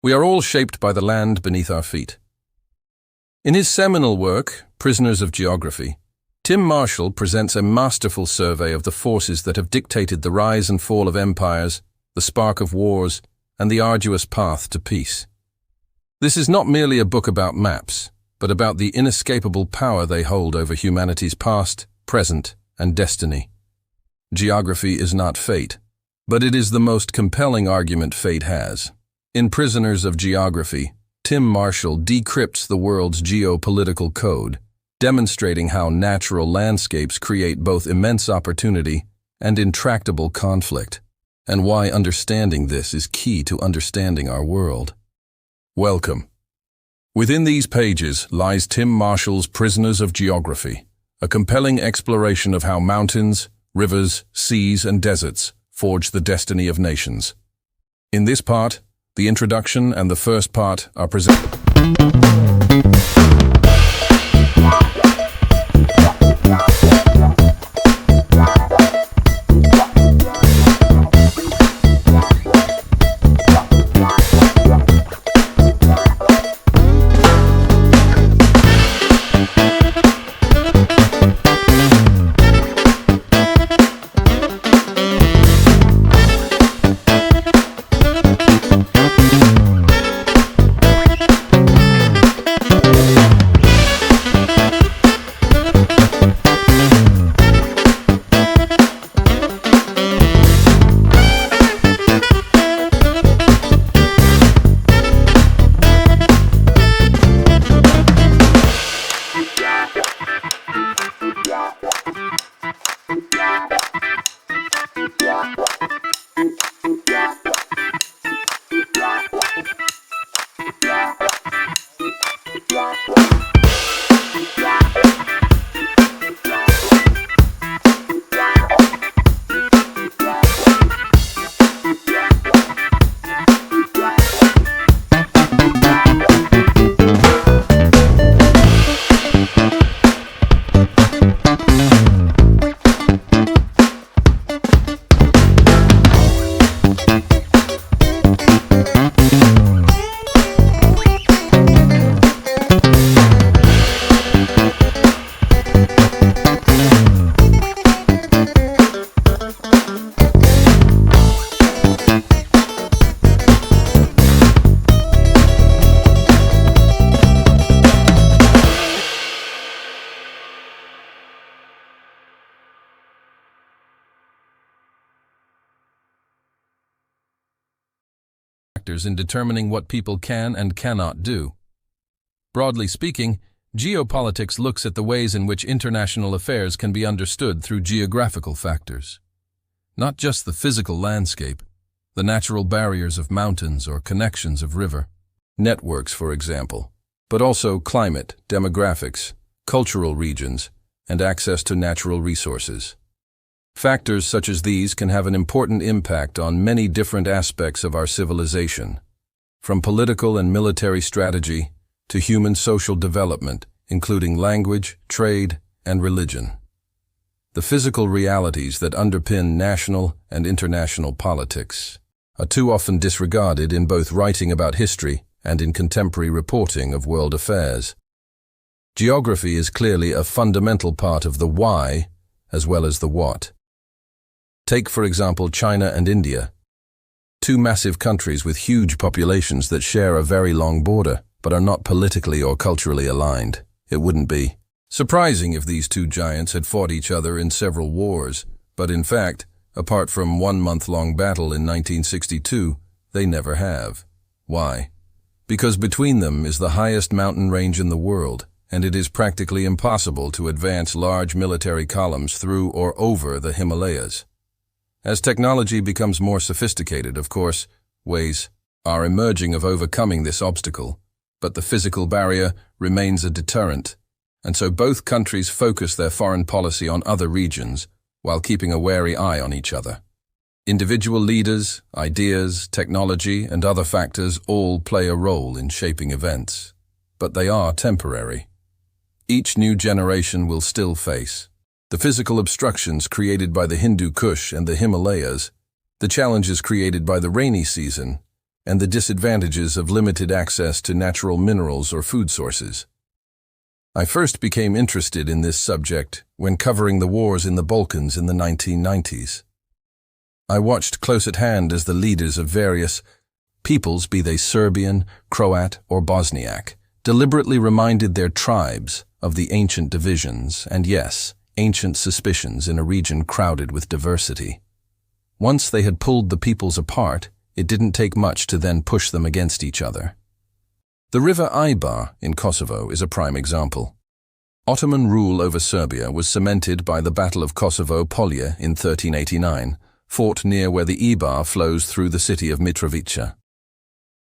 We are all shaped by the land beneath our feet. In his seminal work, Prisoners of Geography, Tim Marshall presents a masterful survey of the forces that have dictated the rise and fall of empires, the spark of wars, and the arduous path to peace. This is not merely a book about maps, but about the inescapable power they hold over humanity's past, present, and destiny. Geography is not fate, but it is the most compelling argument fate has. In Prisoners of Geography, Tim Marshall decrypts the world's geopolitical code, demonstrating how natural landscapes create both immense opportunity and intractable conflict, and why understanding this is key to understanding our world. Welcome. Within these pages lies Tim Marshall's Prisoners of Geography, a compelling exploration of how mountains, rivers, seas, and deserts forge the destiny of nations. In this part, the introduction and the first part are presented. In determining what people can and cannot do. Broadly speaking, geopolitics looks at the ways in which international affairs can be understood through geographical factors. Not just the physical landscape, the natural barriers of mountains or connections of river, networks, for example, but also climate, demographics, cultural regions, and access to natural resources. Factors such as these can have an important impact on many different aspects of our civilization, from political and military strategy to human social development, including language, trade, and religion. The physical realities that underpin national and international politics are too often disregarded in both writing about history and in contemporary reporting of world affairs. Geography is clearly a fundamental part of the why as well as the what. Take, for example, China and India, two massive countries with huge populations that share a very long border, but are not politically or culturally aligned. It wouldn't be surprising if these two giants had fought each other in several wars, but in fact, apart from one month-long battle in 1962, they never have. Why? Because between them is the highest mountain range in the world, and it is practically impossible to advance large military columns through or over the Himalayas. As technology becomes more sophisticated, of course, ways are emerging of overcoming this obstacle, but the physical barrier remains a deterrent, and so both countries focus their foreign policy on other regions while keeping a wary eye on each other. Individual leaders, ideas, technology, and other factors all play a role in shaping events, but they are temporary. Each new generation will still face the physical obstructions created by the Hindu Kush and the Himalayas, the challenges created by the rainy season, and the disadvantages of limited access to natural minerals or food sources. I first became interested in this subject when covering the wars in the Balkans in the 1990s. I watched close at hand as the leaders of various peoples, be they Serbian, Croat, or Bosniak, deliberately reminded their tribes of the ancient divisions and, yes, ancient suspicions in a region crowded with diversity. Once they had pulled the peoples apart, it didn't take much to then push them against each other. The river Ibar in Kosovo is a prime example. Ottoman rule over Serbia was cemented by the Battle of Kosovo-Polje in 1389, fought near where the Ibar flows through the city of Mitrovica.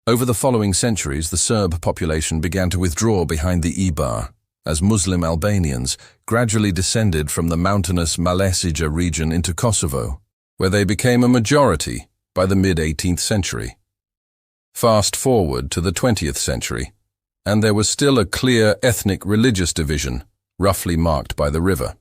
Over the following centuries, the Serb population began to withdraw behind the Ibar, as Muslim Albanians gradually descended from the mountainous Malesija region into Kosovo, where they became a majority by the mid-18th century. Fast forward to the 20th century, and there was still a clear ethnic-religious division, roughly marked by the river.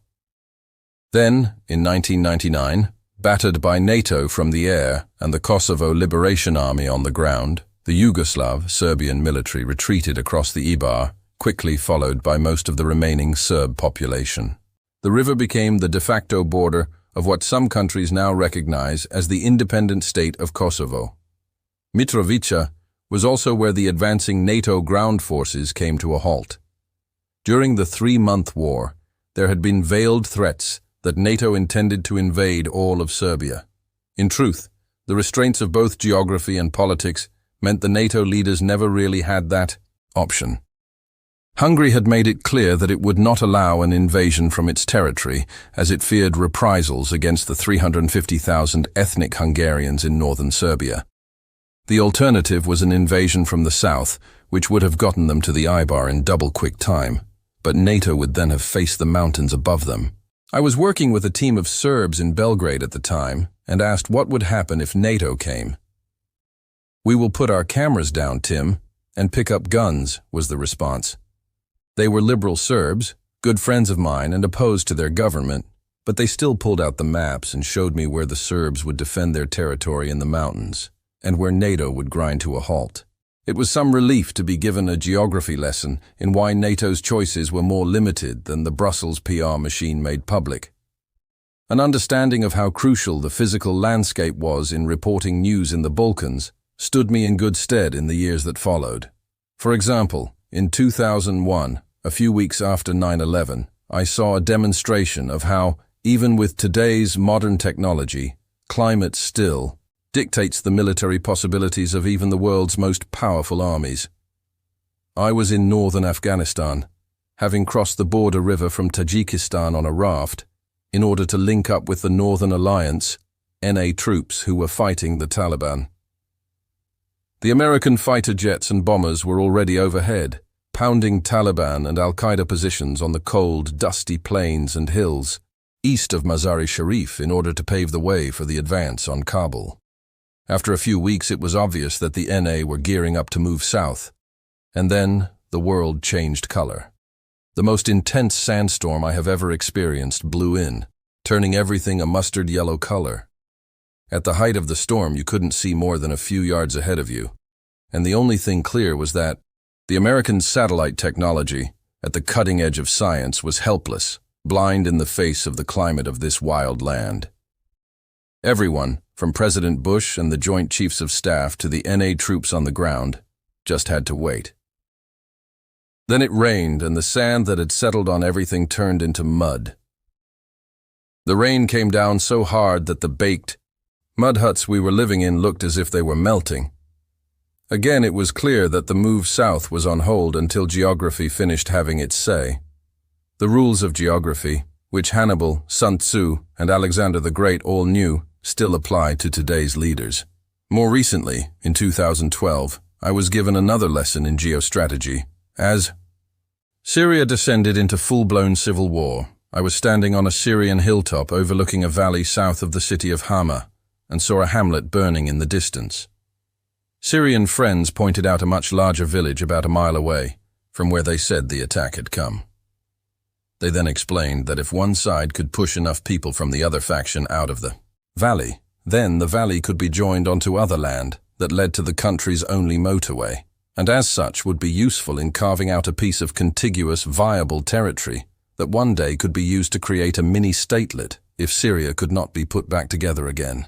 Then, in 1999, battered by NATO from the air and the Kosovo Liberation Army on the ground, the Yugoslav Serbian military retreated across the Ibar, quickly followed by most of the remaining Serb population. The river became the de facto border of what some countries now recognize as the independent state of Kosovo. Mitrovica was also where the advancing NATO ground forces came to a halt. During the 3-month war, there had been veiled threats that NATO intended to invade all of Serbia. In truth, the restraints of both geography and politics meant the NATO leaders never really had that option. Hungary had made it clear that it would not allow an invasion from its territory, as it feared reprisals against the 350,000 ethnic Hungarians in northern Serbia. The alternative was an invasion from the south, which would have gotten them to the Ibar in double quick time, but NATO would then have faced the mountains above them. I was working with a team of Serbs in Belgrade at the time and asked what would happen if NATO came. "We will put our cameras down, Tim, and pick up guns," was the response. They were liberal Serbs, good friends of mine and opposed to their government, but they still pulled out the maps and showed me where the Serbs would defend their territory in the mountains, and where NATO would grind to a halt. It was some relief to be given a geography lesson in why NATO's choices were more limited than the Brussels PR machine made public. An understanding of how crucial the physical landscape was in reporting news in the Balkans stood me in good stead in the years that followed. For example, in 2001, a few weeks after 9/11, I saw a demonstration of how, even with today's modern technology, climate still dictates the military possibilities of even the world's most powerful armies. I was in northern Afghanistan, having crossed the border river from Tajikistan on a raft in order to link up with the Northern Alliance, NA troops who were fighting the Taliban. The American fighter jets and bombers were already overhead, pounding Taliban and Al-Qaeda positions on the cold, dusty plains and hills east of Mazar-e-Sharif in order to pave the way for the advance on Kabul. After a few weeks, it was obvious that the NA were gearing up to move south. And then the world changed color. The most intense sandstorm I have ever experienced blew in, turning everything a mustard yellow color. At the height of the storm, you couldn't see more than a few yards ahead of you, and the only thing clear was that the American satellite technology, at the cutting edge of science, was helpless, blind in the face of the climate of this wild land. Everyone, from President Bush and the Joint Chiefs of Staff to the NA troops on the ground, just had to wait. Then it rained, and the sand that had settled on everything turned into mud. The rain came down so hard that the baked mud huts we were living in looked as if they were melting. Again, it was clear that the move south was on hold until geography finished having its say. The rules of geography, which Hannibal, Sun Tzu, and Alexander the Great all knew, still apply to today's leaders. More recently, in 2012, I was given another lesson in geostrategy. As Syria descended into full-blown civil war, I was standing on a Syrian hilltop overlooking a valley south of the city of Hama and saw a hamlet burning in the distance. Syrian friends pointed out a much larger village about a mile away from where they said the attack had come. They then explained that if one side could push enough people from the other faction out of the valley, then the valley could be joined onto other land that led to the country's only motorway, and as such would be useful in carving out a piece of contiguous, viable territory that one day could be used to create a mini-statelet if Syria could not be put back together again.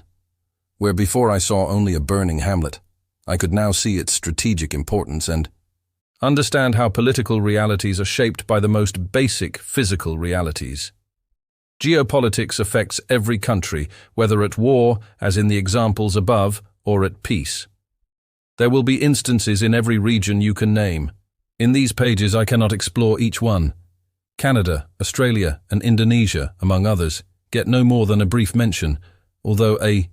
Where before I saw only a burning hamlet, I could now see its strategic importance and understand how political realities are shaped by the most basic physical realities. Geopolitics affects every country, whether at war, as in the examples above, or at peace. There will be instances in every region you can name. In these pages I cannot explore each one. Canada, Australia, and Indonesia, among others, get no more than a brief mention, although a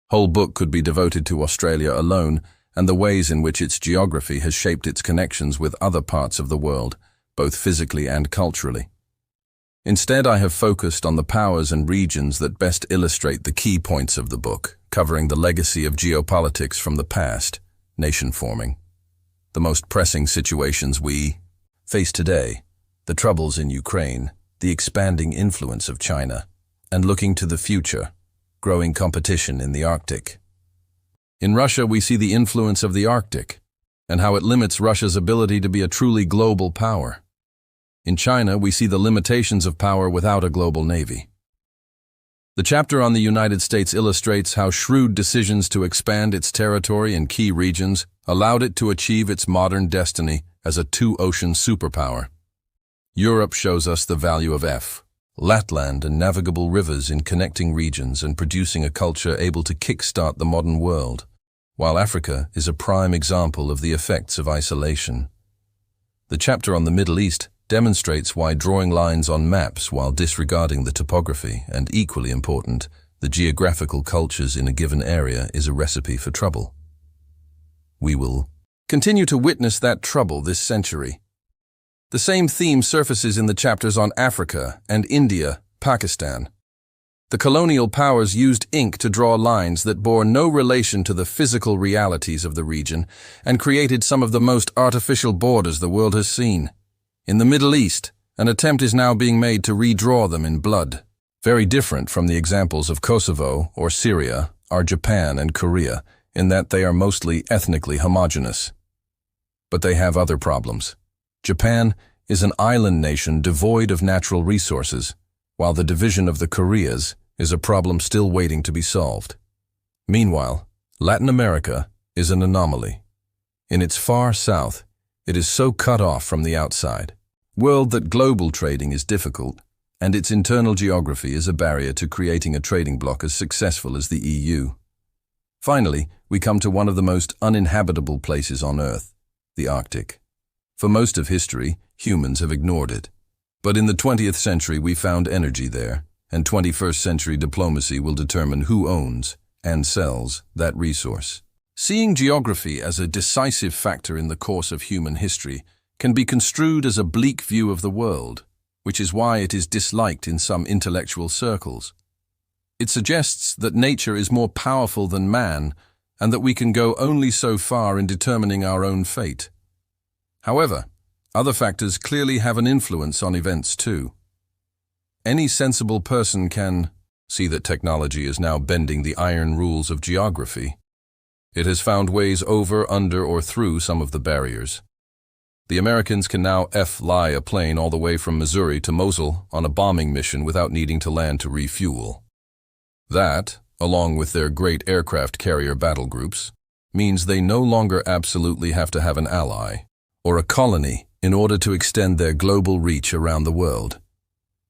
whole book could be devoted to Australia alone and the ways in which its geography has shaped its connections with other parts of the world, both physically and culturally. Instead, I have focused on the powers and regions that best illustrate the key points of the book, covering the legacy of geopolitics from the past, nation-forming, the most pressing situations we face today, the troubles in Ukraine, the expanding influence of China, and looking to the future, growing competition in the Arctic. In Russia, we see the influence of the Arctic, and how it limits Russia's ability to be a truly global power. In China, we see the limitations of power without a global navy. The chapter on the United States illustrates how shrewd decisions to expand its territory in key regions allowed it to achieve its modern destiny as a two-ocean superpower. Europe shows us the value of Lapland and navigable rivers in connecting regions and producing a culture able to kickstart the modern world, while Africa is a prime example of the effects of isolation. The chapter on the Middle East demonstrates why drawing lines on maps while disregarding the topography and, equally important, the geographical cultures in a given area is a recipe for trouble. We will continue to witness that trouble this century. The same theme surfaces in the chapters on Africa and India, Pakistan. The colonial powers used ink to draw lines that bore no relation to the physical realities of the region and created some of the most artificial borders the world has seen. In the Middle East, an attempt is now being made to redraw them in blood. Very different from the examples of Kosovo or Syria are Japan and Korea, in that they are mostly ethnically homogeneous. But they have other problems. Japan is an island nation devoid of natural resources, while the division of the Koreas is a problem still waiting to be solved. Meanwhile, Latin America is an anomaly. In its far south, it is so cut off from the outside world that global trading is difficult, and its internal geography is a barrier to creating a trading bloc as successful as the EU. Finally, we come to one of the most uninhabitable places on Earth, the Arctic. For most of history, humans have ignored it. But in the 20th century we found energy there, and 21st century diplomacy will determine who owns and sells that resource. Seeing geography as a decisive factor in the course of human history can be construed as a bleak view of the world, which is why it is disliked in some intellectual circles. It suggests that nature is more powerful than man, and that we can go only so far in determining our own fate. However, other factors clearly have an influence on events too. Any sensible person can see that technology is now bending the iron rules of geography. It has found ways over, under, or through some of the barriers. The Americans can now fly a plane all the way from Missouri to Mosul on a bombing mission without needing to land to refuel. That, along with their great aircraft carrier battle groups, means they no longer absolutely have to have an ally or a colony in order to extend their global reach around the world.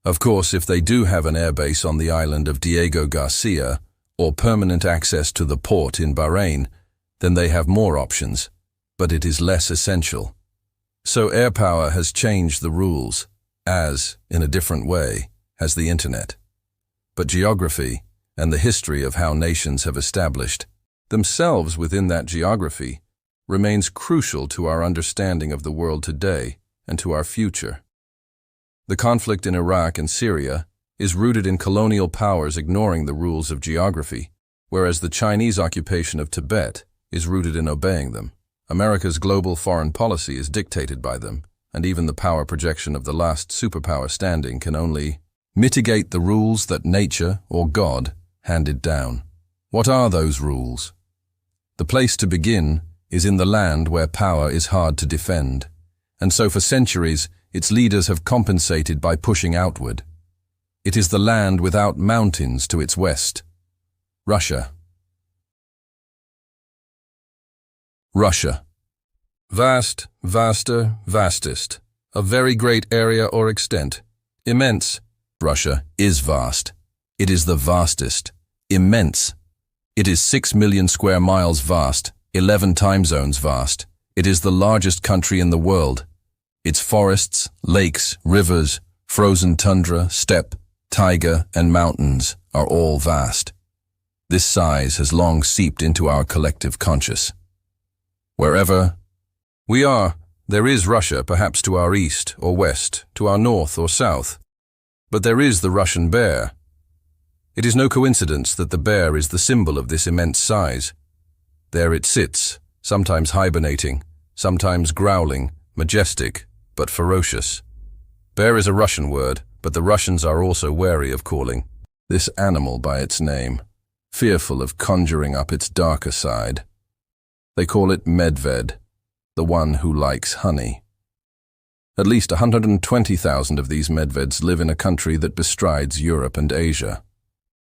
Of course, if they do have an airbase on the island of Diego Garcia or permanent access to the port in Bahrain, then they have more options, but it is less essential. So air power has changed the rules, as, in a different way, has the internet. But geography and the history of how nations have established themselves within that geography remains crucial to our understanding of the world today and to our future. The conflict in Iraq and Syria is rooted in colonial powers ignoring the rules of geography, whereas the Chinese occupation of Tibet is rooted in obeying them. America's global foreign policy is dictated by them, and even the power projection of the last superpower standing can only mitigate the rules that nature or God handed down. What are those rules? The place to begin is in the land where power is hard to defend, and so for centuries its leaders have compensated by pushing outward. It is the land without mountains to its west. Russia. Russia. Vast, vaster, vastest. A very great area or extent. Immense. Russia is vast. It is the vastest. Immense. It is 6 million square miles vast, 11 time zones vast. It is the largest country in the world. Its forests, lakes, rivers, frozen tundra, steppe, taiga, and mountains are all vast. This size has long seeped into our collective conscious. Wherever we are, there is Russia, perhaps to our east or west, to our north or south. But there is the Russian bear. It is no coincidence that the bear is the symbol of this immense size. There it sits, sometimes hibernating, sometimes growling, majestic, but ferocious. Bear is a Russian word, but the Russians are also wary of calling this animal by its name, fearful of conjuring up its darker side. They call it medved, the one who likes honey. At least 120,000 of these medveds live in a country that bestrides Europe and Asia.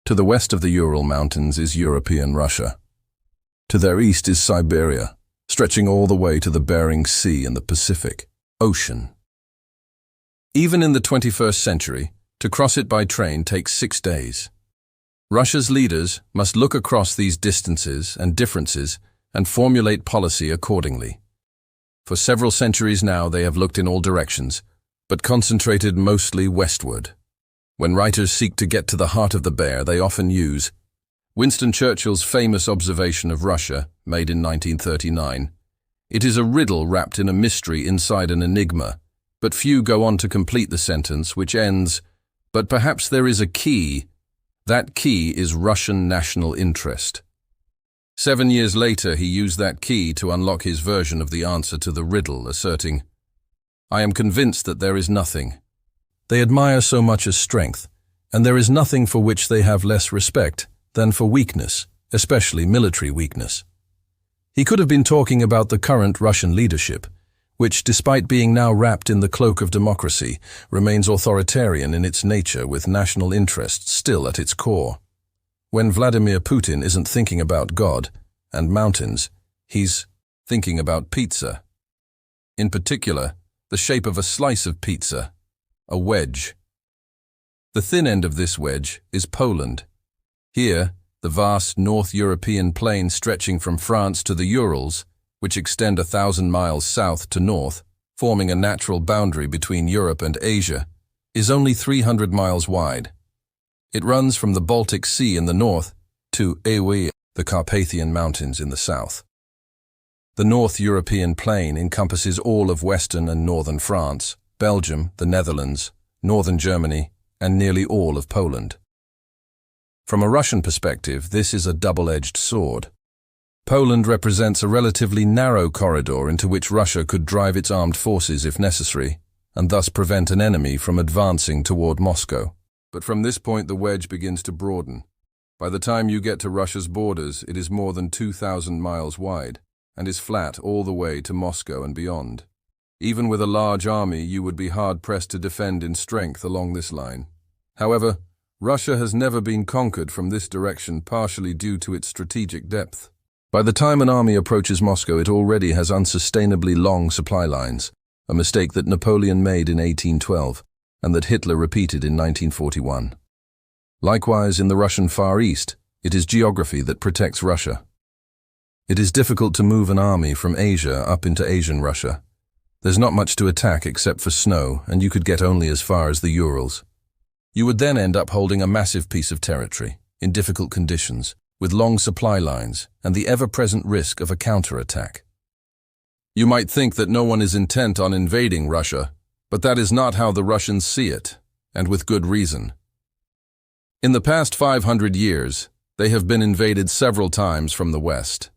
To the west of the Ural Mountains is European Russia. To their east is Siberia, stretching all the way to the Bering Sea and the Pacific Ocean. Even in the 21st century, to cross it by train takes 6 days. Russia's leaders must look across these distances and differences and formulate policy accordingly. For several centuries now they have looked in all directions, but concentrated mostly westward. When writers seek to get to the heart of the bear, they often use Winston Churchill's famous observation of Russia, made in 1939. It is a riddle wrapped in a mystery inside an enigma, but few go on to complete the sentence, which ends, but perhaps there is a key. That key is Russian national interest. 7 years later, he used that key to unlock his version of the answer to the riddle, asserting, I am convinced that there is nothing they admire so much as strength, and there is nothing for which they have less respect than for weakness, especially military weakness. He could have been talking about the current Russian leadership, which, despite being now wrapped in the cloak of democracy, remains authoritarian in its nature with national interests still at its core. When Vladimir Putin isn't thinking about God and mountains, he's thinking about pizza. In particular, the shape of a slice of pizza, a wedge. The thin end of this wedge is Poland. Here, the vast North European plain stretching from France to the Urals, which extend 1,000 miles south to north, forming a natural boundary between Europe and Asia, is only 300 miles wide. It runs from the Baltic Sea in the north to Ewe, the Carpathian Mountains in the south. The North European plain encompasses all of western and northern France, Belgium, the Netherlands, northern Germany, and nearly all of Poland. From a Russian perspective, this is a double-edged sword. Poland represents a relatively narrow corridor into which Russia could drive its armed forces if necessary, and thus prevent an enemy from advancing toward Moscow. But from this point the wedge begins to broaden. By the time you get to Russia's borders, it is more than 2,000 miles wide, and is flat all the way to Moscow and beyond. Even with a large army, you would be hard-pressed to defend in strength along this line. However, Russia has never been conquered from this direction, partially due to its strategic depth. By the time an army approaches Moscow, it already has unsustainably long supply lines, a mistake that Napoleon made in 1812 and that Hitler repeated in 1941. Likewise, in the Russian Far East, it is geography that protects Russia. It is difficult to move an army from Asia up into Asian Russia. There's not much to attack except for snow, and you could get only as far as the Urals. You would then end up holding a massive piece of territory, in difficult conditions, with long supply lines and the ever-present risk of a counterattack. You might think that no one is intent on invading Russia, but that is not how the Russians see it, and with good reason. In the past 500 years, they have been invaded several times from the west.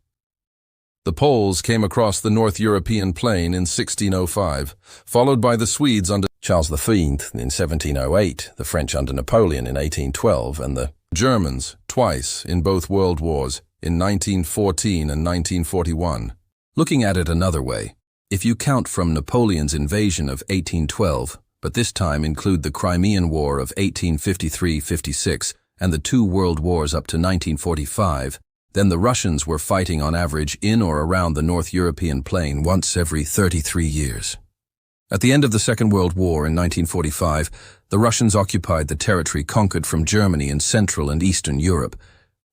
The Poles came across the North European plain in 1605, followed by the Swedes under Charles V in 1708, the French under Napoleon in 1812, and the Germans twice in both world wars in 1914 and 1941. Looking at it another way, if you count from Napoleon's invasion of 1812, but this time include the Crimean War of 1853-56 and the two world wars up to 1945, then the Russians were fighting on average in or around the North European plain once every 33 years. At the end of the Second World War in 1945, the Russians occupied the territory conquered from Germany in Central and Eastern Europe,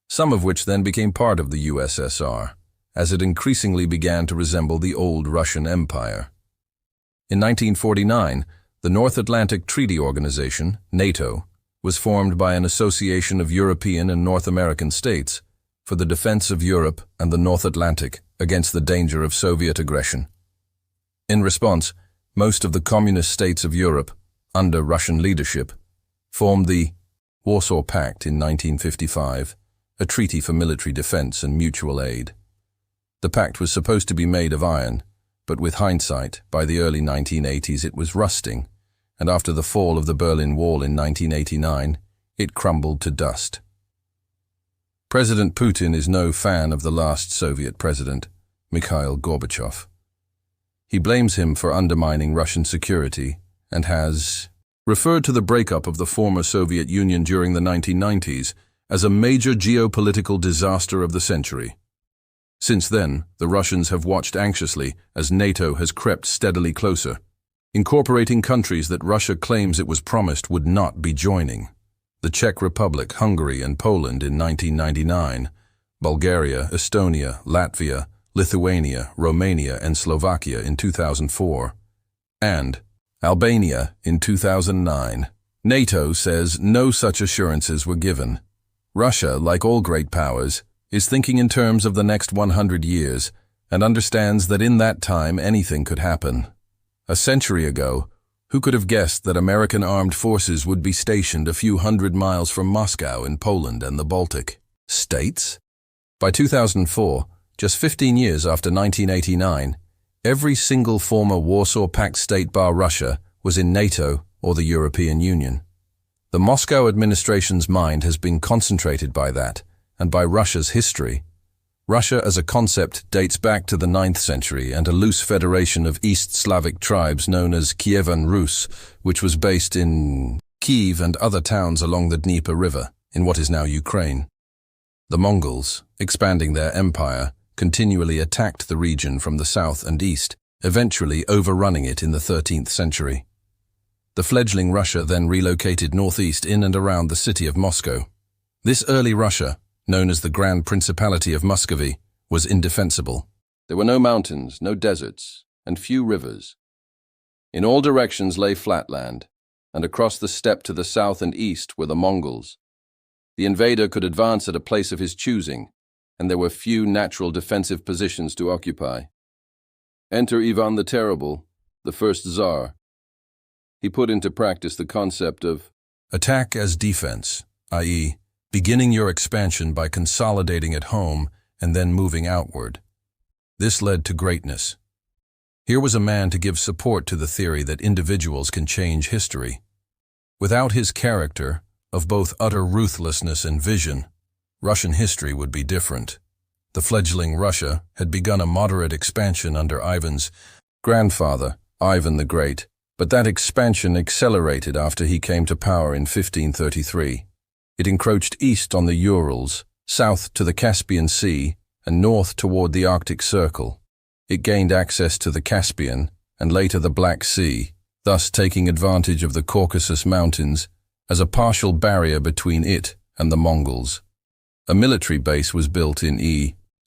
some of which then became part of the USSR, as it increasingly began to resemble the old Russian Empire. In 1949, the North Atlantic Treaty Organization, NATO, was formed by an association of European and North American states for the defense of Europe and the North Atlantic against the danger of Soviet aggression. In response, most of the communist states of Europe, under Russian leadership, formed the Warsaw Pact in 1955, a treaty for military defense and mutual aid. The pact was supposed to be made of iron, but with hindsight, by the early 1980s it was rusting, and after the fall of the Berlin Wall in 1989, it crumbled to dust. President Putin is no fan of the last Soviet president, Mikhail Gorbachev. He blames him for undermining Russian security and has referred to the breakup of the former Soviet Union during the 1990s as a major geopolitical disaster of the century. Since then, the Russians have watched anxiously as NATO has crept steadily closer, incorporating countries that Russia claims it was promised would not be joining. The Czech Republic, Hungary, and Poland in 1999, Bulgaria, Estonia, Latvia, Lithuania, Romania, and Slovakia in 2004, and Albania in 2009. NATO says no such assurances were given. Russia, like all great powers, is thinking in terms of the next 100 years and understands that in that time anything could happen. A century ago, who could have guessed that American armed forces would be stationed a few hundred miles from Moscow in Poland and the Baltic states? By 2004, just 15 years after 1989, every single former Warsaw Pact state bar Russia was in NATO or the European Union. The Moscow administration's mind has been concentrated by that, and by Russia's history. Russia as a concept dates back to the 9th century and a loose federation of East Slavic tribes known as Kievan Rus, which was based in Kiev and other towns along the Dnieper River, in what is now Ukraine. The Mongols, expanding their empire, continually attacked the region from the south and east, eventually overrunning it in the 13th century. The fledgling Russia then relocated northeast in and around the city of Moscow. This early Russia, known as the Grand Principality of Muscovy, was indefensible. There were no mountains, no deserts, and few rivers. In all directions lay flatland, and across the steppe to the south and east were the Mongols. The invader could advance at a place of his choosing, and there were few natural defensive positions to occupy. Enter Ivan the Terrible, the first Tsar. He put into practice the concept of attack as defense, i.e., beginning your expansion by consolidating at home and then moving outward. This led to greatness. Here was a man to give support to the theory that individuals can change history. Without his character, of both utter ruthlessness and vision, Russian history would be different. The fledgling Russia had begun a moderate expansion under Ivan's grandfather, Ivan the Great, but that expansion accelerated after he came to power in 1533. It encroached east on the Urals, south to the Caspian Sea, and north toward the Arctic Circle. It gained access to the Caspian and later the Black Sea, thus taking advantage of the Caucasus Mountains as a partial barrier between it and the Mongols. A military base was built in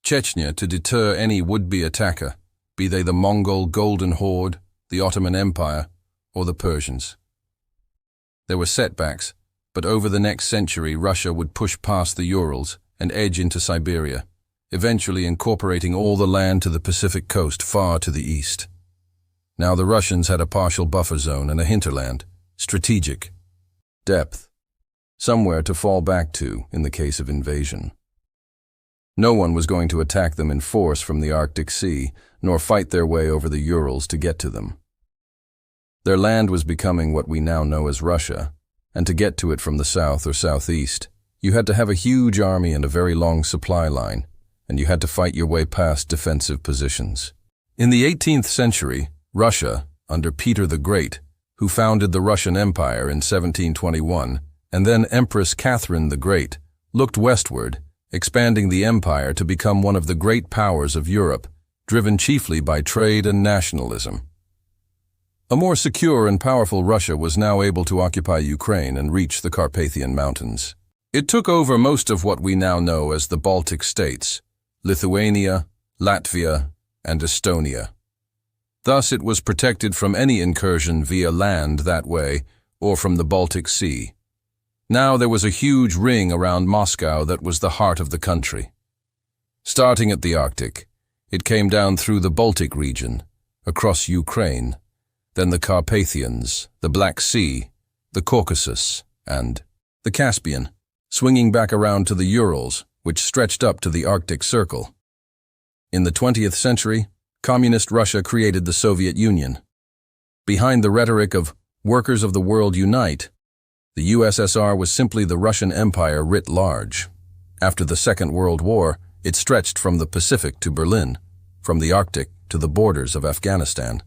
Chechnya to deter any would-be attacker, be they the Mongol Golden Horde, the Ottoman Empire, or the Persians. There were setbacks, but over the next century Russia would push past the Urals and edge into Siberia, eventually incorporating all the land to the Pacific coast far to the east. Now the Russians had a partial buffer zone and a hinterland, strategic, depth, somewhere to fall back to in the case of invasion. No one was going to attack them in force from the Arctic Sea, nor fight their way over the Urals to get to them. Their land was becoming what we now know as Russia, and to get to it from the south or southeast, you had to have a huge army and a very long supply line, and you had to fight your way past defensive positions. In the 18th century, Russia, under Peter the Great, who founded the Russian Empire in 1721, and then Empress Catherine the Great, looked westward, expanding the empire to become one of the great powers of Europe, driven chiefly by trade and nationalism. A more secure and powerful Russia was now able to occupy Ukraine and reach the Carpathian Mountains. It took over most of what we now know as the Baltic states, Lithuania, Latvia, and Estonia. Thus it was protected from any incursion via land that way or from the Baltic Sea. Now there was a huge ring around Moscow that was the heart of the country. Starting at the Arctic, it came down through the Baltic region, across Ukraine, then the Carpathians, the Black Sea, the Caucasus, and the Caspian, swinging back around to the Urals, which stretched up to the Arctic Circle. In the 20th century, Communist Russia created the Soviet Union. Behind the rhetoric of "workers of the world unite," the USSR was simply the Russian Empire writ large. After the Second World War, it stretched from the Pacific to Berlin, from the Arctic to the borders of Afghanistan.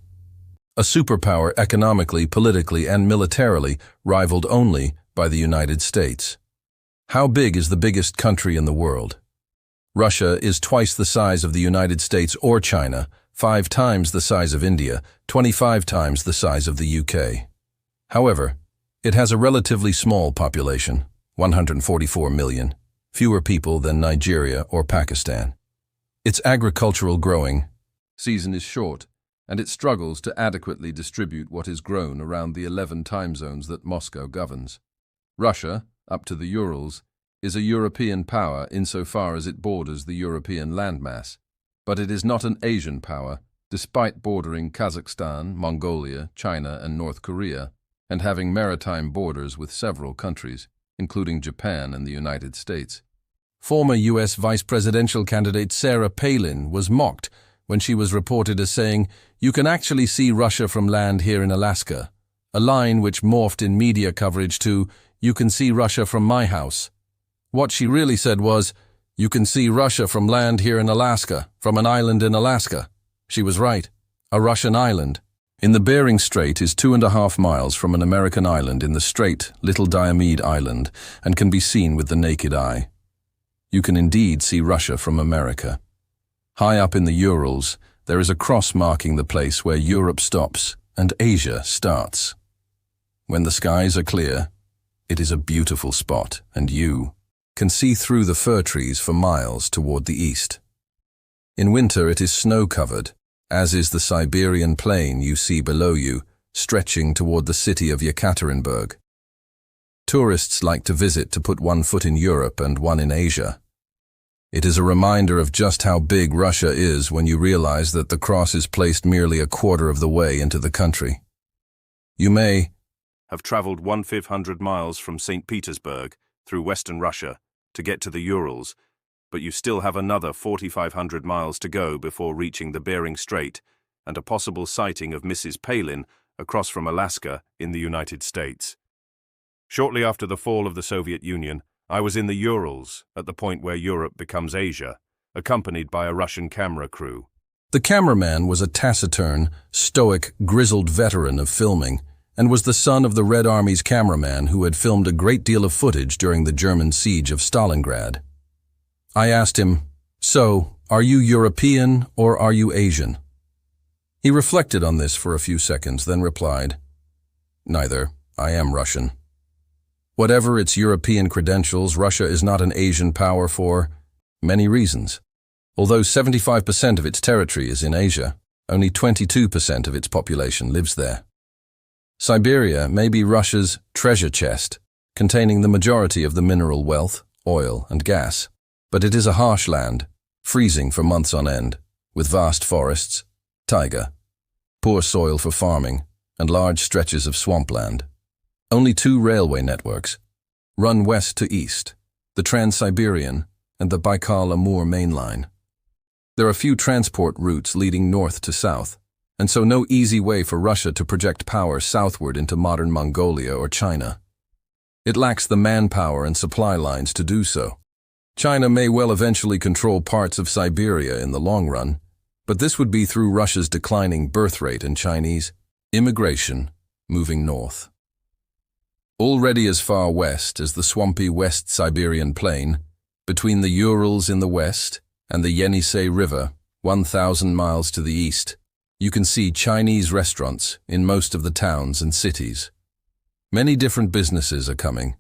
A superpower economically, politically, and militarily, rivaled only by the United States. How big is the biggest country in the world? Russia is twice the size of the United States or China, 5 times the size of India, 25 times the size of the UK. However, it has a relatively small population, 144 million, fewer people than Nigeria or Pakistan. Its agricultural growing season is short, and it struggles to adequately distribute what is grown around the 11 time zones that Moscow governs. Russia, up to the Urals, is a European power insofar as it borders the European landmass, but it is not an Asian power, despite bordering Kazakhstan, Mongolia, China, and North Korea, and having maritime borders with several countries, including Japan and the United States. Former U.S. vice presidential candidate Sarah Palin was mocked when she was reported as saying, "You can actually see Russia from land here in Alaska," a line which morphed in media coverage to, "You can see Russia from my house." What she really said was, "You can see Russia from land here in Alaska, from an island in Alaska." She was right. A Russian island. In the Bering Strait is 2.5 miles from an American island in the strait, Little Diomede Island, and can be seen with the naked eye. You can indeed see Russia from America. High up in the Urals, there is a cross marking the place where Europe stops and Asia starts. When the skies are clear, it is a beautiful spot, and you can see through the fir trees for miles toward the east. In winter it is snow-covered, as is the Siberian plain you see below you, stretching toward the city of Yekaterinburg. Tourists like to visit to put one foot in Europe and one in Asia. It is a reminder of just how big Russia is when you realize that the cross is placed merely a quarter of the way into the country. You may have traveled 1,500 miles from St. Petersburg through western Russia to get to the Urals, but you still have another 4,500 miles to go before reaching the Bering Strait and a possible sighting of Mrs. Palin across from Alaska in the United States. Shortly after the fall of the Soviet Union, I was in the Urals, at the point where Europe becomes Asia, accompanied by a Russian camera crew. The cameraman was a taciturn, stoic, grizzled veteran of filming, and was the son of the Red Army's cameraman who had filmed a great deal of footage during the German siege of Stalingrad. I asked him, "So, are you European or are you Asian?" He reflected on this for a few seconds, then replied, "Neither. I am Russian." Whatever its European credentials, Russia is not an Asian power for many reasons. Although 75% of its territory is in Asia, only 22% of its population lives there. Siberia may be Russia's treasure chest, containing the majority of the mineral wealth, oil, and gas, but it is a harsh land, freezing for months on end, with vast forests, taiga, poor soil for farming, and large stretches of swampland. Only 2 railway networks run west to east, the Trans-Siberian and the Baikal-Amur main line. There are few transport routes leading north to south, and so no easy way for Russia to project power southward into modern Mongolia or China. It lacks the manpower and supply lines to do so. China may well eventually control parts of Siberia in the long run, but this would be through Russia's declining birth rate and Chinese immigration moving north. Already as far west as the swampy West Siberian plain, between the Urals in the west and the Yenisei River, 1,000 miles to the east, you can see Chinese restaurants in most of the towns and cities. Many different businesses are coming.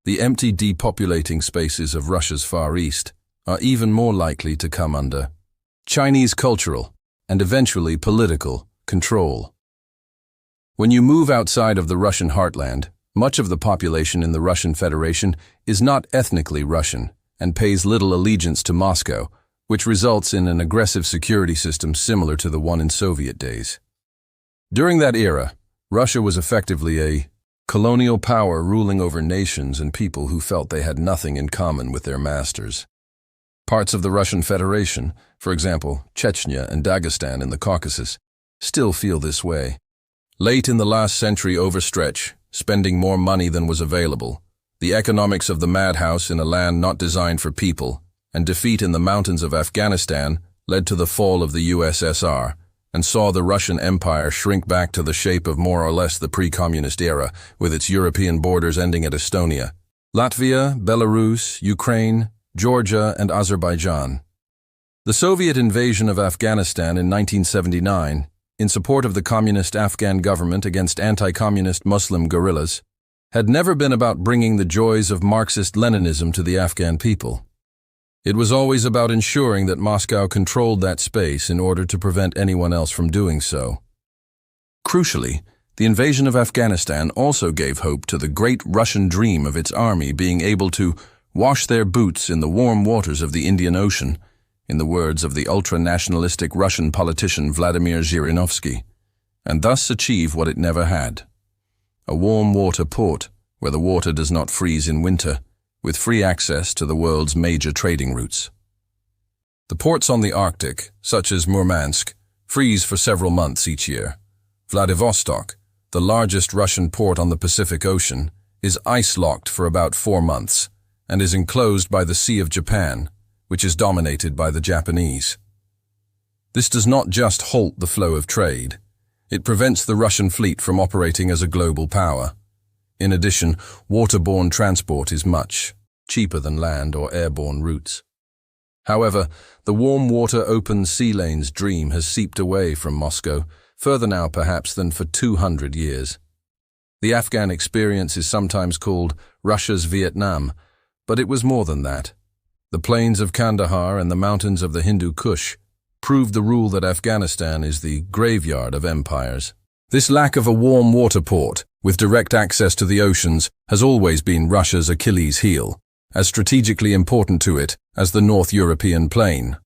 The empty, depopulating spaces of Russia's Far East are even more likely to come under Chinese cultural and eventually political control. When you move outside of the Russian heartland, much of the population in the Russian Federation is not ethnically Russian and pays little allegiance to Moscow, which results in an aggressive security system similar to the one in Soviet days. During that era, Russia was effectively a colonial power ruling over nations and people who felt they had nothing in common with their masters. Parts of the Russian Federation, for example, Chechnya and Dagestan in the Caucasus, still feel this way. Late in the last century overstretch, spending more money than was available, the economics of the madhouse in a land not designed for people, and defeat in the mountains of Afghanistan led to the fall of the USSR and saw the Russian Empire shrink back to the shape of more or less the pre-communist era, with its European borders ending at Estonia, Latvia, Belarus, Ukraine, Georgia, and Azerbaijan. The Soviet invasion of Afghanistan in 1979, in support of the communist Afghan government against anti-communist Muslim guerrillas, had never been about bringing the joys of Marxist-Leninism to the Afghan people. It was always about ensuring that Moscow controlled that space in order to prevent anyone else from doing so. Crucially, the invasion of Afghanistan also gave hope to the great Russian dream of its army being able to wash their boots in the warm waters of the Indian Ocean, in the words of the ultra-nationalistic Russian politician Vladimir Zhirinovsky, and thus achieve what it never had: a warm water port where the water does not freeze in winter, with free access to the world's major trading routes. The ports on the Arctic, such as Murmansk, freeze for several months each year. Vladivostok, the largest Russian port on the Pacific Ocean, is ice-locked for about 4 months and is enclosed by the Sea of Japan, which is dominated by the Japanese. This does not just halt the flow of trade. It prevents the Russian fleet from operating as a global power. In addition, waterborne transport is much cheaper than land or airborne routes. However, the warm water open sea lanes dream has seeped away from Moscow, further now perhaps than for 200 years. The Afghan experience is sometimes called Russia's Vietnam, but it was more than that. The plains of Kandahar and the mountains of the Hindu Kush proved the rule that Afghanistan is the graveyard of empires. This lack of a warm water port, with direct access to the oceans, has always been Russia's Achilles heel, as strategically important to it as the North European plain.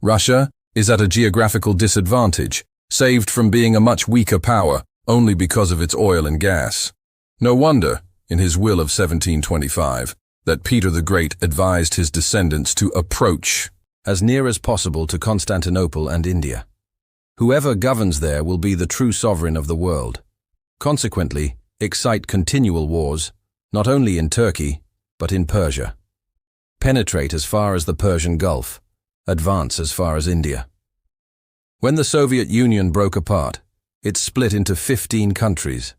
Russia is at a geographical disadvantage, saved from being a much weaker power only because of its oil and gas. No wonder, in his will of 1725, that Peter the Great advised his descendants to approach as near as possible to Constantinople and India. Whoever governs there will be the true sovereign of the world. Consequently, excite continual wars, not only in Turkey, but in Persia. Penetrate as far as the Persian Gulf, advance as far as India. When the Soviet Union broke apart, it split into 15 countries.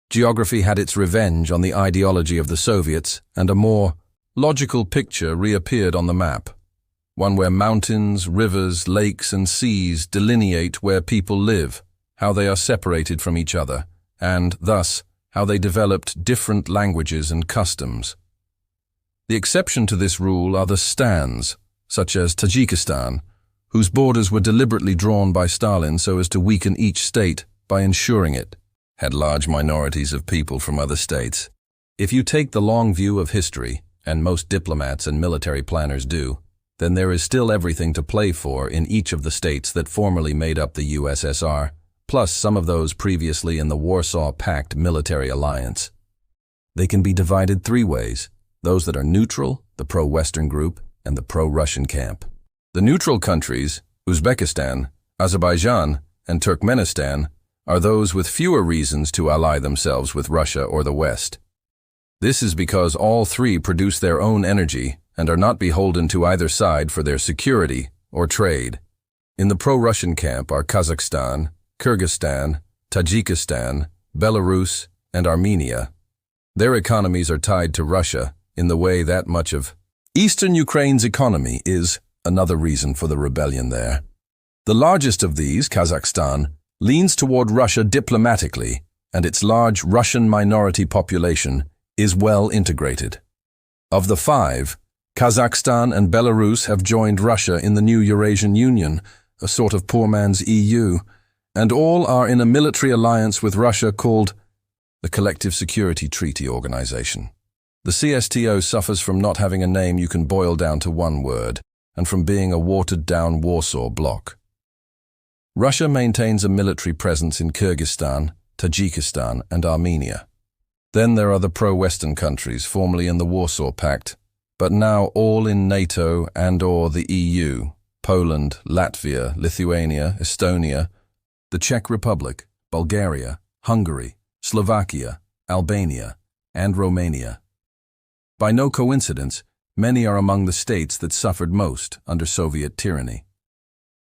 Geography had its revenge on the ideology of the Soviets, and a more logical picture reappeared on the map. One where mountains, rivers, lakes, and seas delineate where people live, how they are separated from each other, and, thus, how they developed different languages and customs. The exception to this rule are the stans, such as Tajikistan, whose borders were deliberately drawn by Stalin so as to weaken each state by ensuring it had large minorities of people from other states. If you take the long view of history, and most diplomats and military planners do, then there is still everything to play for in each of the states that formerly made up the USSR, plus some of those previously in the Warsaw Pact military alliance. They can be divided 3 ways: those that are neutral, the pro-Western group, and the pro-Russian camp. The neutral countries, Uzbekistan, Azerbaijan, and Turkmenistan, are those with fewer reasons to ally themselves with Russia or the West. This is because all three produce their own energy and are not beholden to either side for their security or trade. In the pro-Russian camp are Kazakhstan, Kyrgyzstan, Tajikistan, Belarus, and Armenia. Their economies are tied to Russia in the way that much of Eastern Ukraine's economy is another reason for the rebellion there. The largest of these, Kazakhstan, leans toward Russia diplomatically, and its large Russian minority population is well integrated. Of the five, Kazakhstan and Belarus have joined Russia in the new Eurasian Union, a sort of poor man's EU, and all are in a military alliance with Russia called the Collective Security Treaty Organization. The CSTO suffers from not having a name you can boil down to one word, and from being a watered-down Warsaw bloc. Russia maintains a military presence in Kyrgyzstan, Tajikistan, and Armenia. Then there are the pro-Western countries formerly in the Warsaw Pact, but now all in NATO and/or the EU, Poland, Latvia, Lithuania, Estonia, the Czech Republic, Bulgaria, Hungary, Slovakia, Albania, and Romania. By no coincidence, many are among the states that suffered most under Soviet tyranny.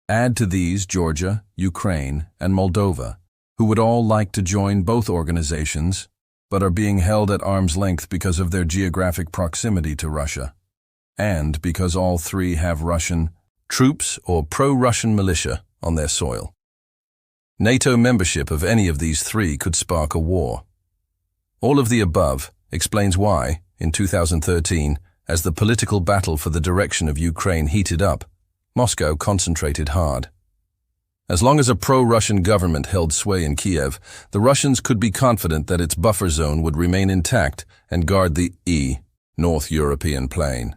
Add to these Georgia, Ukraine, and Moldova, who would all like to join both organizations, but are being held at arm's length because of their geographic proximity to Russia, and because all three have Russian troops or pro-Russian militia on their soil. NATO membership of any of these three could spark a war. All of the above explains why, in 2013, as the political battle for the direction of Ukraine heated up, Moscow concentrated hard. As long as a pro-Russian government held sway in Kiev, the Russians could be confident that its buffer zone would remain intact and guard the North European plain.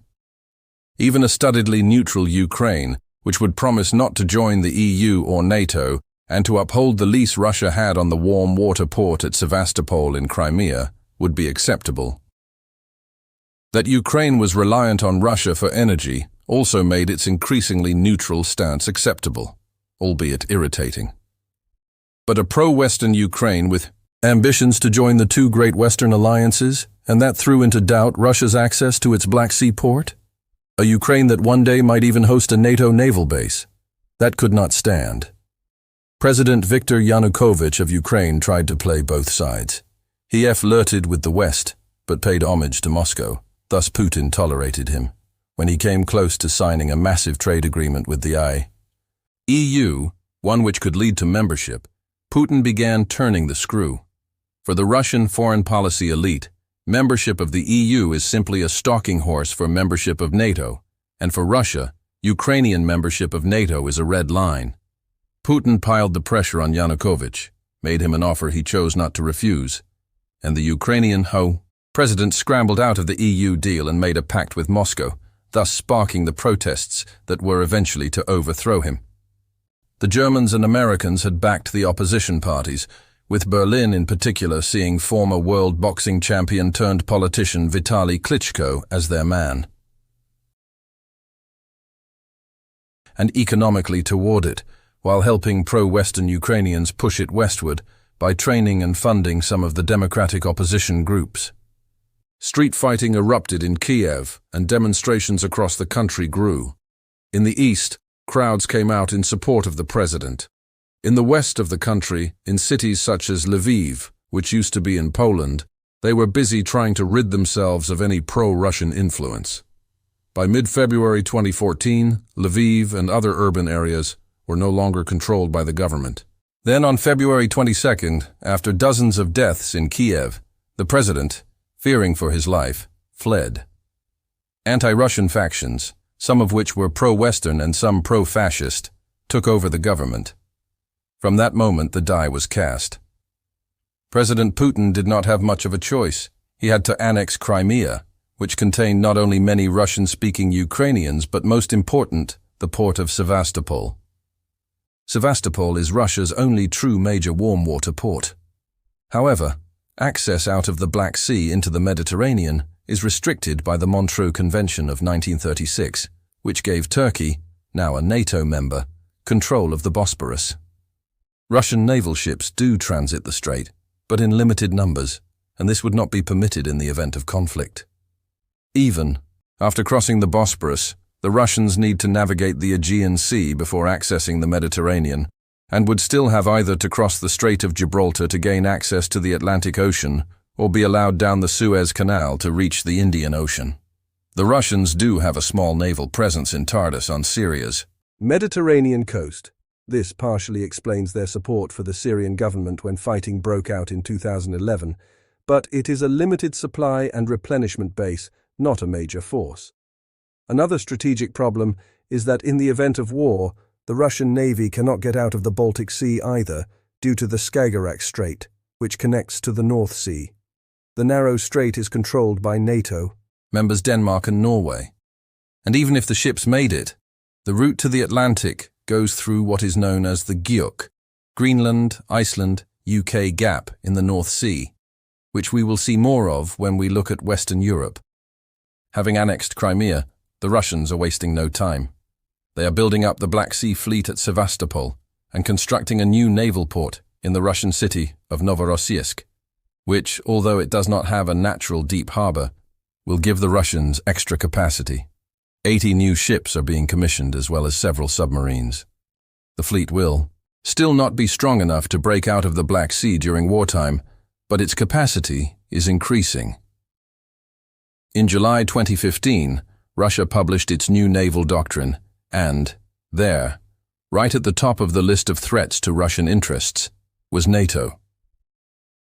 Even a studiedly neutral Ukraine, which would promise not to join the EU or NATO and to uphold the lease Russia had on the warm water port at Sevastopol in Crimea, would be acceptable. That Ukraine was reliant on Russia for energy also made its increasingly neutral stance acceptable, albeit irritating. But a pro-Western Ukraine with ambitions to join the two great Western alliances, and that threw into doubt Russia's access to its Black Sea port? A Ukraine that one day might even host a NATO naval base? That could not stand. President Viktor Yanukovych of Ukraine tried to play both sides. He flirted with the West, but paid homage to Moscow. Thus Putin tolerated him. When he came close to signing a massive trade agreement with the EU, one which could lead to membership, Putin began turning the screw. For the Russian foreign policy elite, membership of the EU is simply a stalking horse for membership of NATO, and for Russia, Ukrainian membership of NATO is a red line. Putin piled the pressure on Yanukovych, made him an offer he chose not to refuse, and the Ukrainian president scrambled out of the EU deal and made a pact with Moscow, thus sparking the protests that were eventually to overthrow him. The Germans and Americans had backed the opposition parties, with Berlin in particular seeing former world boxing champion turned politician Vitaly Klitschko as their man. And economically toward it, while helping pro-Western Ukrainians push it westward by training and funding some of the democratic opposition groups. Street fighting erupted in Kiev, and demonstrations across the country grew. In the east, crowds came out in support of the president. In the west of the country, in cities such as Lviv, which used to be in Poland, they were busy trying to rid themselves of any pro-Russian influence. By mid-February 2014, Lviv and other urban areas were no longer controlled by the government. Then on February 22nd, after dozens of deaths in Kiev, the president, fearing for his life, fled. Anti-Russian factions, some of which were pro-Western and some pro-fascist, took over the government. From that moment, the die was cast. President Putin did not have much of a choice. He had to annex Crimea, which contained not only many Russian-speaking Ukrainians, but most important, the port of Sevastopol. Sevastopol is Russia's only true major warm-water port. However, access out of the Black Sea into the Mediterranean is restricted by the Montreux Convention of 1936, which gave Turkey, now a NATO member, control of the Bosporus. Russian naval ships do transit the strait, but in limited numbers, and this would not be permitted in the event of conflict. Even after crossing the Bosporus, the Russians need to navigate the Aegean Sea before accessing the Mediterranean, and would still have either to cross the Strait of Gibraltar to gain access to the Atlantic Ocean, or be allowed down the Suez Canal to reach the Indian Ocean. The Russians do have a small naval presence in Tartus on Syria's Mediterranean coast. This partially explains their support for the Syrian government when fighting broke out in 2011, but it is a limited supply and replenishment base, not a major force. Another strategic problem is that in the event of war, the Russian Navy cannot get out of the Baltic Sea either, due to the Skagerrak Strait, which connects to the North Sea. The narrow strait is controlled by NATO members Denmark and Norway. And even if the ships made it, the route to the Atlantic goes through what is known as the Geoc, Greenland, Iceland, UK gap in the North Sea, which we will see more of when we look at Western Europe. Having annexed Crimea, the Russians are wasting no time. They are building up the Black Sea fleet at Sevastopol and constructing a new naval port in the Russian city of Novorossiysk, which, although it does not have a natural deep harbor, will give the Russians extra capacity. 80 new ships are being commissioned as well as several submarines. The fleet will still not be strong enough to break out of the Black Sea during wartime, but its capacity is increasing. In July 2015, Russia published its new naval doctrine, and there, right at the top of the list of threats to Russian interests, was NATO.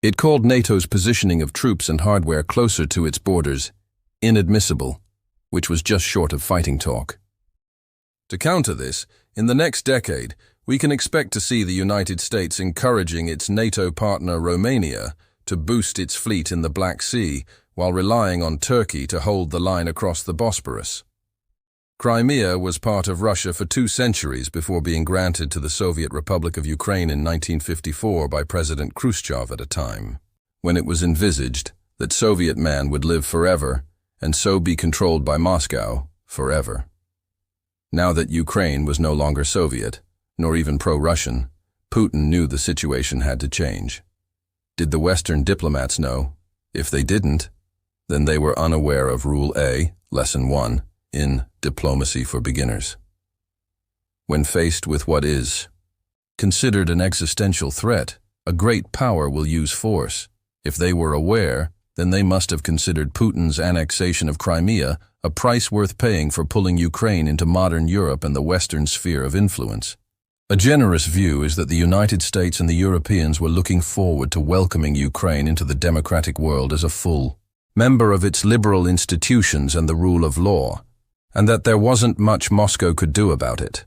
It called NATO's positioning of troops and hardware closer to its borders inadmissible, which was just short of fighting talk. To counter this, in the next decade, we can expect to see the United States encouraging its NATO partner Romania to boost its fleet in the Black Sea while relying on Turkey to hold the line across the Bosporus. Crimea was part of Russia for 2 centuries before being granted to the Soviet Republic of Ukraine in 1954 by President Khrushchev at a time when it was envisaged that Soviet man would live forever and so be controlled by Moscow forever. Now that Ukraine was no longer Soviet, nor even pro-Russian, Putin knew the situation had to change. Did the Western diplomats know? If they didn't, then they were unaware of Rule A, Lesson 1, in Diplomacy for Beginners. When faced with what is considered an existential threat, a great power will use force. If they were aware, then they must have considered Putin's annexation of Crimea a price worth paying for pulling Ukraine into modern Europe and the Western sphere of influence. A generous view is that the United States and the Europeans were looking forward to welcoming Ukraine into the democratic world as a full member of its liberal institutions and the rule of law, and that there wasn't much Moscow could do about it.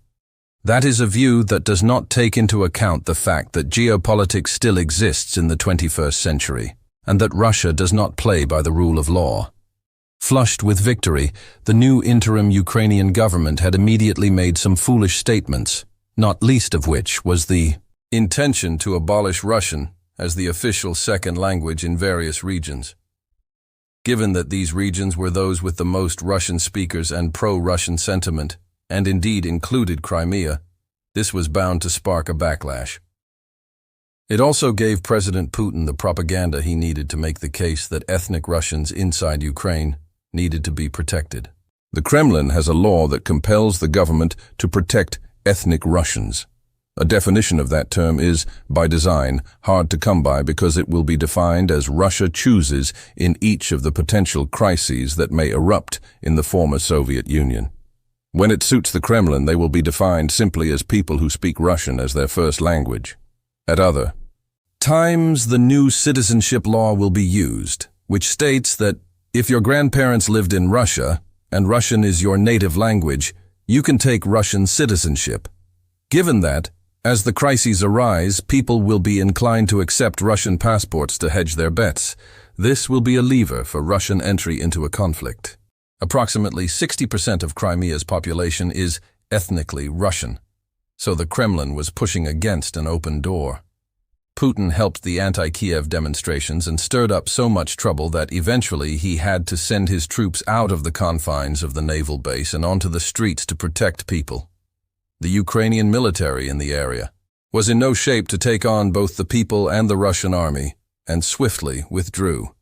That is a view that does not take into account the fact that geopolitics still exists in the 21st century, and that Russia does not play by the rule of law. Flushed with victory, the new interim Ukrainian government had immediately made some foolish statements, not least of which was the intention to abolish Russian as the official second language in various regions. Given that these regions were those with the most Russian speakers and pro-Russian sentiment, and indeed included Crimea, this was bound to spark a backlash. It also gave President Putin the propaganda he needed to make the case that ethnic Russians inside Ukraine needed to be protected. The Kremlin has a law that compels the government to protect ethnic Russians. A definition of that term is, by design, hard to come by because it will be defined as Russia chooses in each of the potential crises that may erupt in the former Soviet Union. When it suits the Kremlin, they will be defined simply as people who speak Russian as their first language. At other times, the new citizenship law will be used, which states that if your grandparents lived in Russia and Russian is your native language, you can take Russian citizenship. Given that, as the crises arise, people will be inclined to accept Russian passports to hedge their bets. This will be a lever for Russian entry into a conflict. Approximately 60% of Crimea's population is ethnically Russian, so the Kremlin was pushing against an open door. Putin helped the anti-Kiev demonstrations and stirred up so much trouble that eventually he had to send his troops out of the confines of the naval base and onto the streets to protect people. The Ukrainian military in the area was in no shape to take on both the people and the Russian army, and swiftly withdrew.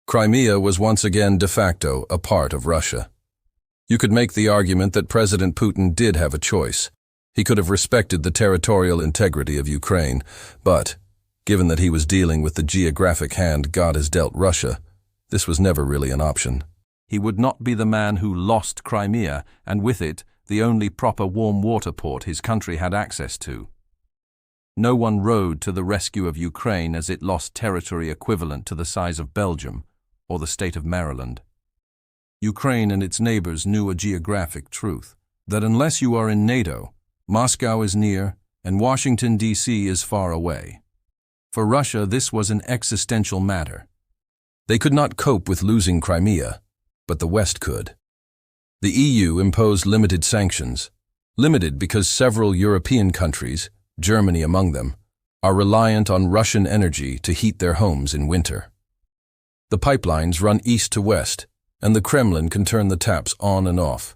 Crimea was once again de facto a part of Russia. You could make the argument that President Putin did have a choice. He could have respected the territorial integrity of Ukraine, but, given that he was dealing with the geographic hand God has dealt Russia, this was never really an option. He would not be the man who lost Crimea, and with it, the only proper warm water port his country had access to. No one rode to the rescue of Ukraine as it lost territory equivalent to the size of Belgium or the state of Maryland. Ukraine and its neighbors knew a geographic truth, that unless you are in NATO, Moscow is near and Washington, D.C. is far away. For Russia, this was an existential matter. They could not cope with losing Crimea, but the West could. The EU imposed limited sanctions, limited because several European countries, Germany among them, are reliant on Russian energy to heat their homes in winter. The pipelines run east to west, and the Kremlin can turn the taps on and off.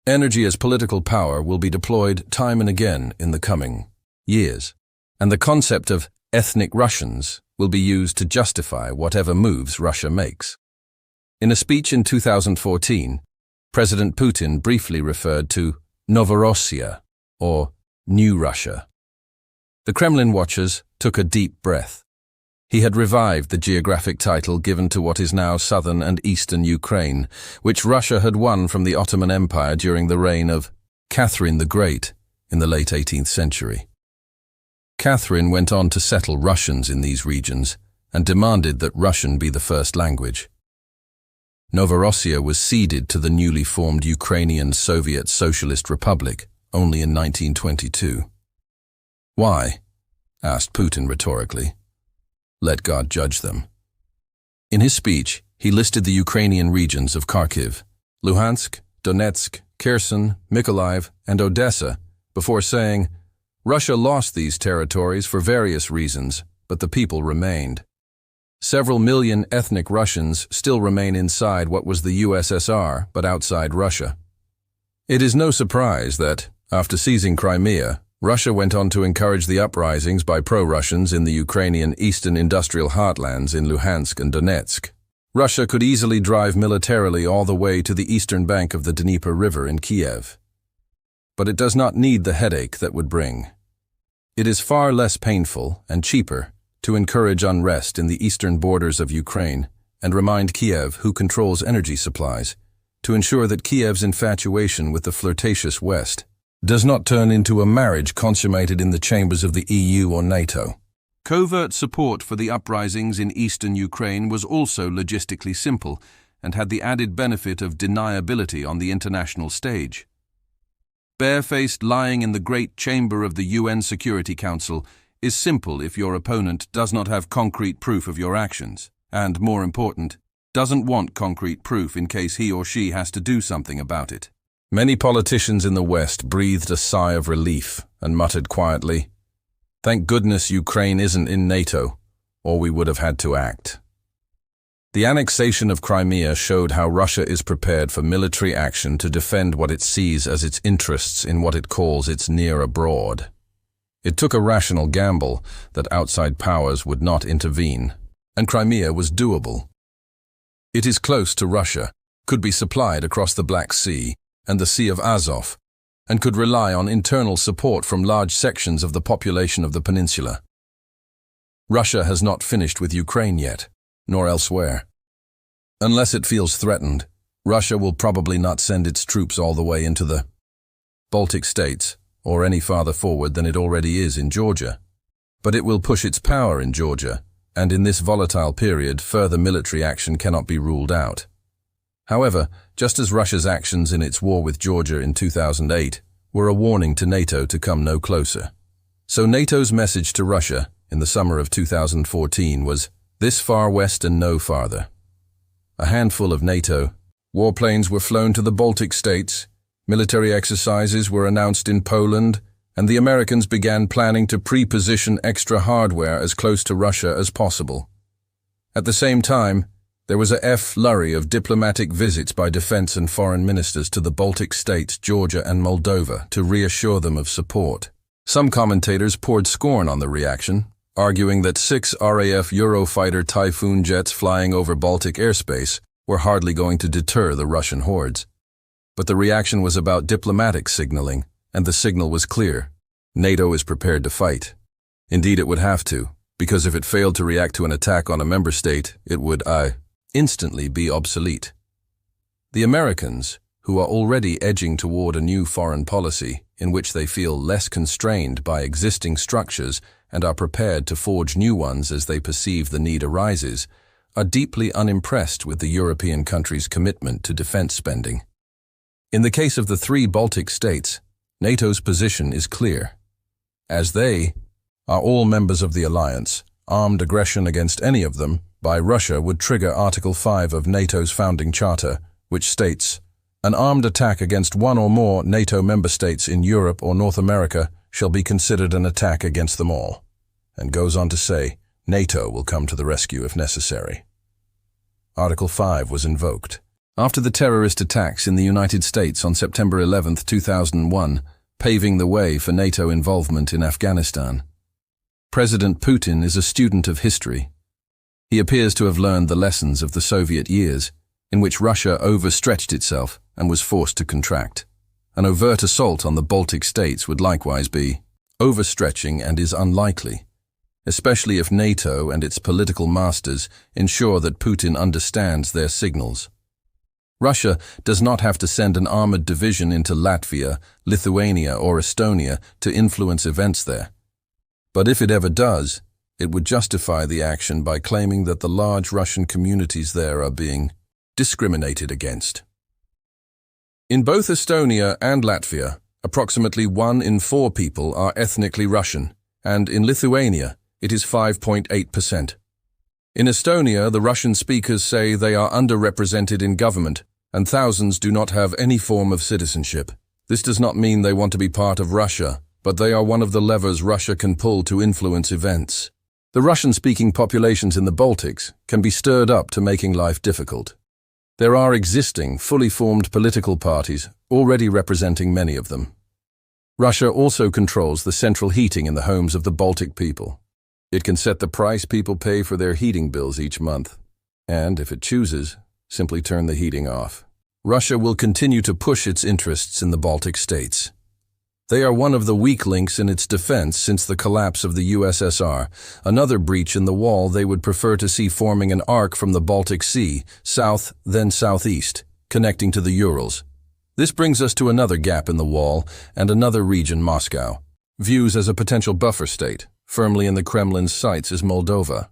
Energy as political power will be deployed time and again in the coming years, and the concept of ethnic Russians will be used to justify whatever moves Russia makes. In a speech in 2014, President Putin briefly referred to Novorossiya, or New Russia. The Kremlin watchers took a deep breath. He had revived the geographic title given to what is now southern and eastern Ukraine, which Russia had won from the Ottoman Empire during the reign of Catherine the Great in the late 18th century. Catherine went on to settle Russians in these regions and demanded that Russian be the first language. Novorossiya was ceded to the newly formed Ukrainian Soviet Socialist Republic only in 1922. Why? Asked Putin rhetorically. Let God judge them. In his speech, he listed the Ukrainian regions of Kharkiv, Luhansk, Donetsk, Kherson, Mykolaiv, and Odessa before saying, Russia lost these territories for various reasons, but the people remained. Several million ethnic Russians still remain inside what was the USSR, but outside Russia. It is no surprise that, after seizing Crimea, Russia went on to encourage the uprisings by pro-Russians in the Ukrainian eastern industrial heartlands in Luhansk and Donetsk. Russia could easily drive militarily all the way to the eastern bank of the Dnieper River in Kiev. But it does not need the headache that would bring. It is far less painful and cheaper to encourage unrest in the eastern borders of Ukraine and remind Kiev who controls energy supplies, to ensure that Kiev's infatuation with the flirtatious West does not turn into a marriage consummated in the chambers of the EU or NATO. Covert support for the uprisings in eastern Ukraine was also logistically simple and had the added benefit of deniability on the international stage. Barefaced lying in the Great Chamber of the UN Security Council is simple if your opponent does not have concrete proof of your actions, and, more important, doesn't want concrete proof in case he or she has to do something about it. Many politicians in the West breathed a sigh of relief and muttered quietly, "Thank goodness Ukraine isn't in NATO, or we would have had to act." The annexation of Crimea showed how Russia is prepared for military action to defend what it sees as its interests in what it calls its near abroad. It took a rational gamble that outside powers would not intervene, and Crimea was doable. It is close to Russia, could be supplied across the Black Sea and the Sea of Azov, and could rely on internal support from large sections of the population of the peninsula. Russia has not finished with Ukraine yet, nor elsewhere. Unless it feels threatened, Russia will probably not send its troops all the way into the Baltic states, or any farther forward than it already is in Georgia. But it will push its power in Georgia, and in this volatile period, further military action cannot be ruled out. However, just as Russia's actions in its war with Georgia in 2008 were a warning to NATO to come no closer, so NATO's message to Russia in the summer of 2014 was, "This far west and no farther." A handful of NATO warplanes were flown to the Baltic states, military exercises were announced in Poland, and the Americans began planning to pre-position extra hardware as close to Russia as possible. At the same time, there was a flurry of diplomatic visits by defense and foreign ministers to the Baltic states, Georgia and Moldova to reassure them of support. Some commentators poured scorn on the reaction, arguing that 6 RAF Eurofighter Typhoon jets flying over Baltic airspace were hardly going to deter the Russian hordes. But the reaction was about diplomatic signaling, and the signal was clear. NATO is prepared to fight. Indeed, it would have to, because if it failed to react to an attack on a member state, it would, instantly be obsolete. The Americans, who are already edging toward a new foreign policy in which they feel less constrained by existing structures and are prepared to forge new ones as they perceive the need arises, are deeply unimpressed with the European countries' commitment to defense spending. In the case of the 3 Baltic states, NATO's position is clear. As they are all members of the alliance, armed aggression against any of them by Russia would trigger Article 5 of NATO's founding charter, which states, "An armed attack against one or more NATO member states in Europe or North America shall be considered an attack against them all," and goes on to say, NATO will come to the rescue if necessary. Article 5 was invoked after the terrorist attacks in the United States on September 11, 2001, paving the way for NATO involvement in Afghanistan. President Putin is a student of history. He appears to have learned the lessons of the Soviet years, in which Russia overstretched itself and was forced to contract. An overt assault on the Baltic states would likewise be overstretching and is unlikely, especially if NATO and its political masters ensure that Putin understands their signals. Russia does not have to send an armored division into Latvia, Lithuania, or Estonia to influence events there. But if it ever does, it would justify the action by claiming that the large Russian communities there are being discriminated against. In both Estonia and Latvia, approximately 1 in 4 people are ethnically Russian, and in Lithuania, it is 5.8%. In Estonia, the Russian speakers say they are underrepresented in government, and thousands do not have any form of citizenship. This does not mean they want to be part of Russia, but they are one of the levers Russia can pull to influence events. The Russian-speaking populations in the Baltics can be stirred up to making life difficult. There are existing, fully formed political parties already representing many of them. Russia also controls the central heating in the homes of the Baltic people. It can set the price people pay for their heating bills each month, and, if it chooses, simply turn the heating off. Russia will continue to push its interests in the Baltic states. They are one of the weak links in its defense since the collapse of the USSR, another breach in the wall they would prefer to see forming an arc from the Baltic Sea, south, then southeast, connecting to the Urals. This brings us to another gap in the wall and another region Moscow views as a potential buffer state. Firmly in the Kremlin's sights is Moldova.